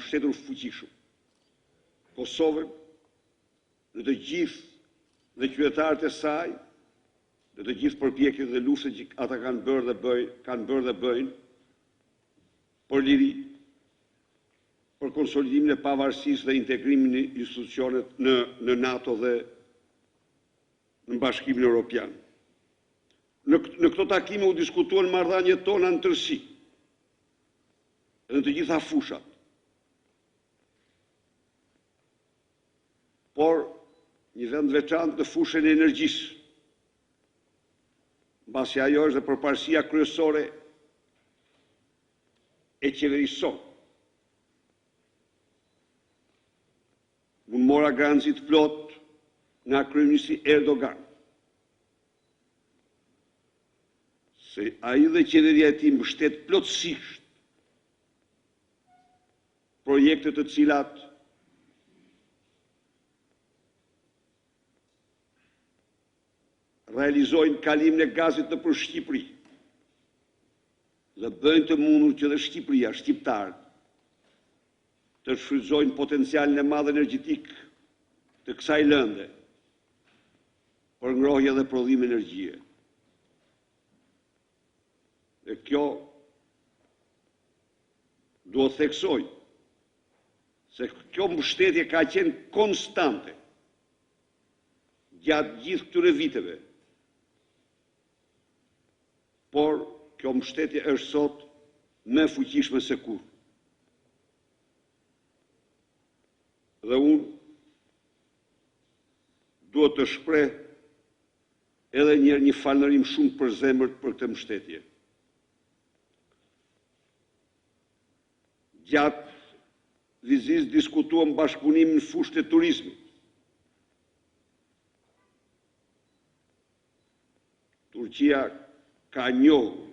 mbështetur fuqishëm Kosovën në të gjithë dhe qytetarët e saj, në të gjithë përpjekjet dhe luftën që ata kanë bërë dhe bëjnë për liri, për konsolidimin e pavarësisë dhe integrimin e institucionet në NATO dhe në Bashkimin Evropian. Në këto takime u diskutuan marrëdhëniet tona në tërësi, në të gjitha fushat. Por një vend veçantë në fushën e energjisë, mbasi ajo është dhe përparësia kryesore e qeverisë sonë. Unë mora garancit plot nga kryeministri Erdogan, se ai dhe qeveria e tij mbështet plotësisht projekte të cilat realizojnë kalimin e gazit nëpër Shqipëri dhe bëjnë të mundur që dhe Shqipëria, shqiptarët, të shfrytëzojnë potencialin e madh energjetik të kësaj lënde për ngrohje dhe prodhim energjie. Dhe kjo duhet theksoj se kjo mbështetje ka qenë konstante gjatë gjithë këtyre viteve. Por kjo mbështetje është sot më e fuqishme se kurrë. Dhe unë duhet të shpreh edhe një falënderim shumë përzemërt për këtë mbështetje. Gjatë vizitës diskutuam bashkëpunimin në fushën e turizmit. Turqia ka njohur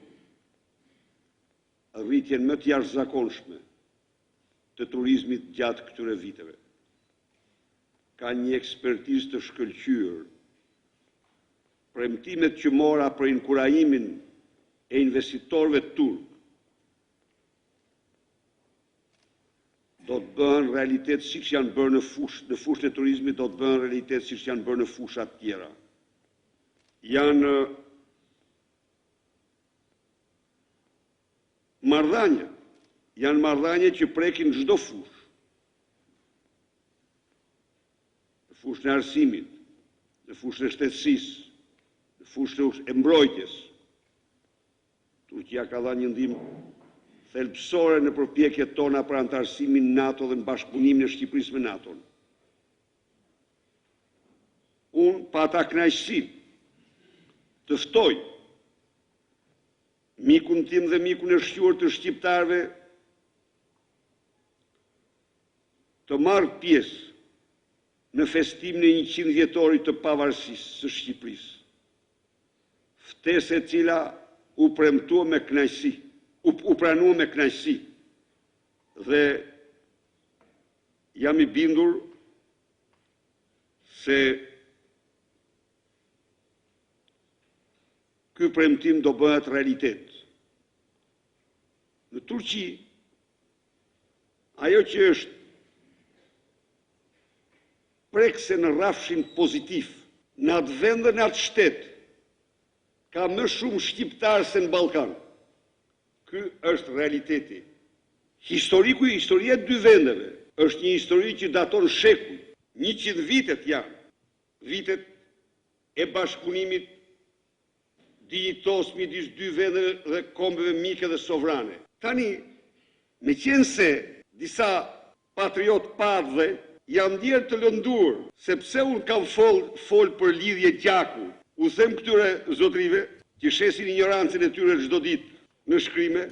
rritjen më të jashtëzakonshme të turizmit gjatë këtyre viteve. Ka një ekspertizë të shkëlqyer. Premtimet që mora për inkurajimin e investitorëve turk do të bëhen realitet siç janë bërë në fushën e turizmit, do të bëhen realitet siç janë bërë në fusha të tjera. Janë marrëdhënie që prekin çdo fushë. Në fushën e arsimit, në fushën e shtetësisë, në fushën e mbrojtjes. Turqia ka dhënë një ndihmë thelbësore në përpjekjet tona për antarësimin në NATO dhe në bashkëpunimin e Shqipërisë me NATO-n. Unë pata kënaqësinë të ftoj mikun tim dhe mikun e shquar të shqiptarëve të marrë pjesë në festimin e 100 vjetorit të pavarësisë së Shqipërisë. Ftesë e cila u premtua me kënaqësi, u pranua me kënaqësi dhe jam i bindur se ky premtim do bëhet realitet. Në Turqi, ajo që është prekse në rrafshin pozitiv, në atë vend dhe në atë shtet, ka më shumë shqiptarë se në Ballkan. Ky është realiteti. Historia e dy vendeve është një histori që daton shekuj. 100 vitet janë. Vitet e bashkëpunimit dijitoz midis dy vendeve dhe kombeve mike dhe sovrane. Tani, me qenë se disa patriot padhe jam ndjerë të lëndur, sepse unë kam fol për lidhje gjaku, u them këtyre zotrive që shesin ignorancën e tyre çdo ditë në shkrime,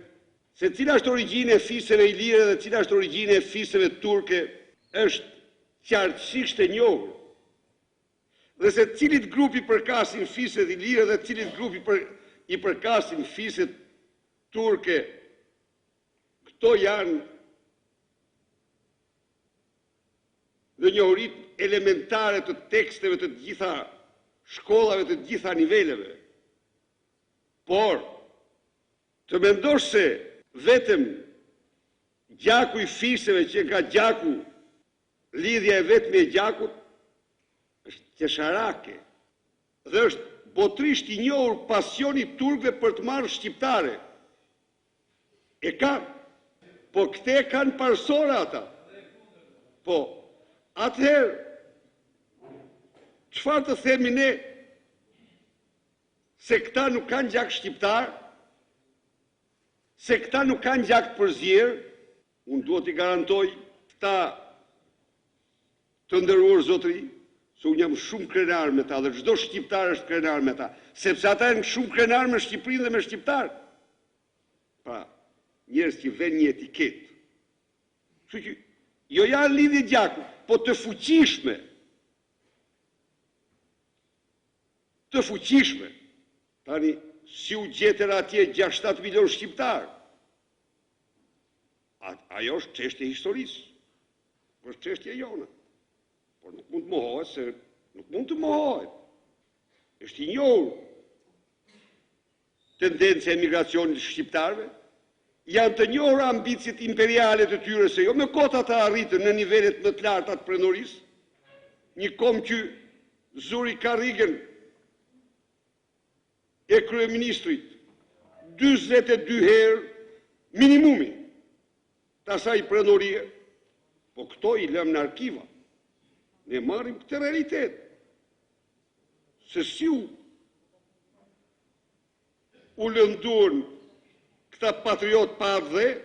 se cila është origjina e fisëve ilire dhe cila është origjina e fisëve turke është qartësisht e njohur. Dhe se cilit grupi përkasin fiset ilire dhe cilit grupi i përkasin fiset turke, këto janë në njohurit elementare të teksteve të gjitha shkollave të gjitha niveleve. Por, të mendosh se vetëm gjaku i fisëve që nga gjaku, lidhja e vetë me gjakut, është qesharake. Dhe është botrisht i njohur pasioni turkëve për të marrë shqiptare. E kanë, po këte kanë parsore ata. Po, atëherë, çfarë të themi ne, se këta nuk kanë gjak shqiptar, se këta nuk kanë gjak të përzierë, unë duhet i garantoj këta të nderuar zotëri, se unë jam shumë krenar me ta, dhe çdo shqiptar është krenar me ta, sepse ata janë shumë krenar me Shqipërinë dhe me shqiptar. Pra, njerëz që vënë një etiketë. Kështu që jo janë lidhje gjaku, po të fuqishme. Të fuqishme. Tani, si u gjetër atje 6-7 milion shqiptar. Ajo është çështje historisë. Është çështje jona. Por nuk mund të mohohet, se nuk mund të mohohet. Është i njohur tendenca e emigracionit të shqiptarëve, janë të njohur ambicjet imperiale të tyre, se jo me kota të arritën në nivelet më të larta të prenorisë, një kom që zuri Karrigen e kryeministrit 42 herë minimumi të asaj prenorie, po këto i lëm në arkiva. Ne marrim këtë realitet. Se si u lënduan këta patriot pa dhe,